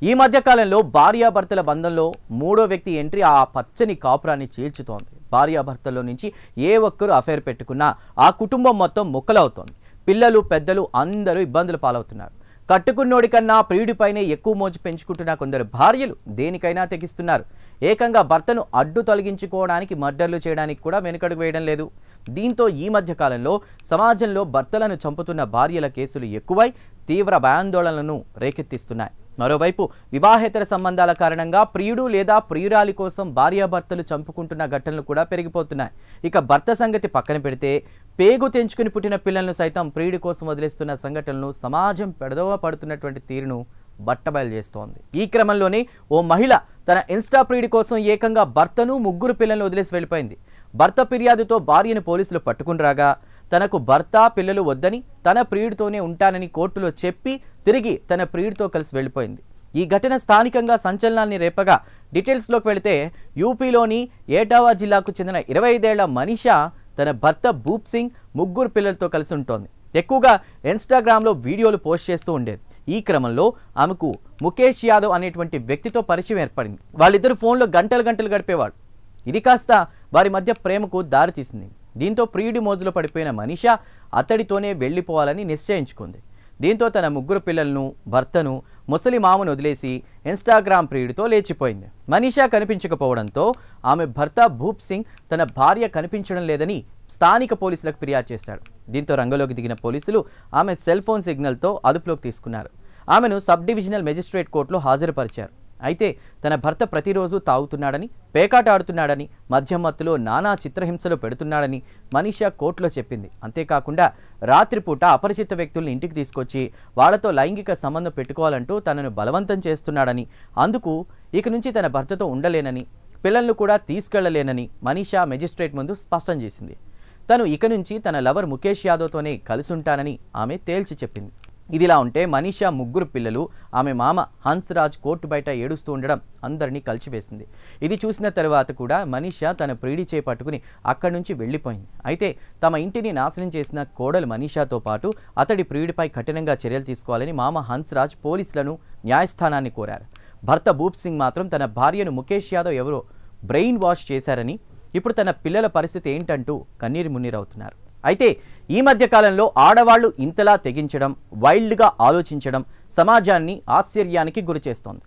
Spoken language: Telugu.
ఈ మధ్య కాలంలో భార్యాభర్తల బంధంలో మూడో వ్యక్తి ఎంట్రీ ఆ పచ్చని కాపురాన్ని చీల్చుతోంది. భార్యాభర్తల్లో నుంచి ఏ ఒక్కరు అఫైర్ పెట్టుకున్నా ఆ కుటుంబం మొత్తం ముక్కలవుతోంది. పిల్లలు పెద్దలు అందరూ ఇబ్బందులు పాలవుతున్నారు. కట్టుకున్నోడి కన్నా ప్రియుడిపైనే ఎక్కువ మోజు పెంచుకుంటున్న కొందరు భార్యలు దేనికైనా తెగిస్తున్నారు. ఏకంగా భర్తను అడ్డు తొలగించుకోవడానికి మర్డర్లు చేయడానికి కూడా వెనుకడుగు వేయడం లేదు. దీంతో ఈ మధ్య కాలంలో సమాజంలో భర్తలను చంపుతున్న భార్యల కేసులు ఎక్కువై తీవ్ర భయాందోళనలను రేకెత్తిస్తున్నాయి. మరోవైపు వివాహేతర సంబంధాల కారణంగా ప్రియుడు లేదా ప్రియురాలి కోసం భార్యాభర్తలు చంపుకుంటున్న ఘటనలు కూడా పెరిగిపోతున్నాయి. ఇక భర్త సంగతి పక్కన పెడితే పేగు తెంచుకుని పుట్టిన పిల్లలను సైతం ప్రియుడి కోసం వదిలేస్తున్న సంఘటనలు సమాజం పెడదోవ పడుతున్నటువంటి తీరును బట్టబయలు చేస్తోంది. ఈ క్రమంలోనే ఓ మహిళ తన ఇన్స్టా ప్రియుడి కోసం ఏకంగా భర్తను 3 పిల్లలను వదిలేసి వెళ్ళిపోయింది. భర్త ఫిర్యాదుతో భార్యను పోలీసులు పట్టుకుని రాగా తనకు భర్త పిల్లలు వద్దని తన ప్రియుడితోనే ఉంటానని కోర్టులో చెప్పి తిరిగి తన ప్రియుడితో కలిసి వెళ్ళిపోయింది. ఈ ఘటన స్థానికంగా సంచలనాన్ని రేపగా డీటెయిల్స్లోకి వెళితే యూపీలోని ఏటావా జిల్లాకు చెందిన 25 ఏళ్ల మనీషా తన భర్త భూప్ సింగ్ 3 పిల్లలతో కలిసి ఉంటోంది. ఎక్కువగా ఇన్స్టాగ్రామ్లో వీడియోలు పోస్ట్ చేస్తూ ఉండేది. ఈ క్రమంలో ఆమెకు ముఖేష్ యాదవ్ అనేటువంటి వ్యక్తితో పరిచయం ఏర్పడింది. వాళ్ళిద్దరు ఫోన్లో గంటలు గడిపేవాడు. ఇది కాస్త వారి మధ్య ప్రేమకు దారితీసింది. దీంతో ప్రియుడి మోజులో పడిపోయిన మనీషా అతడితోనే వెళ్ళిపోవాలని నిశ్చయించుకుంది. దీంతో తన 3 పిల్లలను భర్తను ముసలి మామను వదిలేసి ఇన్స్టాగ్రామ్ ప్రియుడితో లేచిపోయింది. మనీషా కనిపించకపోవడంతో ఆమె భర్త భూప్ సింగ్ తన భార్య కనిపించడం లేదని స్థానిక పోలీసులకు ఫిర్యాదు చేశాడు. దీంతో రంగంలోకి దిగిన పోలీసులు ఆమె సెల్ ఫోన్ సిగ్నల్తో అదుపులోకి తీసుకున్నారు. ఆమెను సబ్ డివిజనల్ మెజిస్ట్రేట్ కోర్టులో హాజరుపరిచారు. అయితే తన భర్త ప్రతిరోజు తాగుతున్నాడని, పేకాట ఆడుతున్నాడని, మద్యం మత్తులో నానా చిత్రహింసలు పెడుతున్నాడని మనీషా కోర్టులో చెప్పింది. అంతేకాకుండా రాత్రిపూట అపరిచిత వ్యక్తుల్ని ఇంటికి తీసుకొచ్చి వాళ్లతో లైంగిక సంబంధం పెట్టుకోవాలంటూ తనను బలవంతం చేస్తున్నాడని, అందుకు ఇక నుంచి తన భర్తతో ఉండలేనని, పిల్లలను కూడా తీసుకెళ్లలేనని మనీషా మెజిస్ట్రేట్ ముందు స్పష్టం చేసింది. తను ఇక నుంచి తన లవర్ ముఖేష్ యాదవ్తోనే కలిసి ఉంటానని ఆమె తేల్చి చెప్పింది. ఇదిలా ఉంటే మనీషా 3 పిల్లలు, ఆమె మామ హన్స్రాజ్ కోర్టు బయట ఏడుస్తూ ఉండడం అందరినీ కలిచివేసింది. ఇది చూసిన తర్వాత కూడా మనీషా తన ప్రియుడి చేపట్టుకుని అక్కడి నుంచి వెళ్ళిపోయింది. అయితే తమ ఇంటిని నాశనం చేసిన కోడలు మనీషాతో పాటు అతడి ప్రియుడిపై కఠినంగా చర్యలు తీసుకోవాలని మామ హన్స్రాజ్ పోలీసులను, న్యాయస్థానాన్ని కోరారు. భర్త భూప్ సింగ్ మాత్రం తన భార్యను ముఖేష్ యాదవ్ ఎవరో బ్రెయిన్ వాష్ చేశారని, ఇప్పుడు తన పిల్లల పరిస్థితి ఏంటంటూ కన్నీరు మున్నీరవుతున్నారు. అయితే ఈ మధ్య కాలంలో ఆడవాళ్లు ఇంతలా తెగించడం, వైల్డ్గా ఆలోచించడం సమాజాన్ని ఆశ్చర్యానికి గురిచేస్తోంది.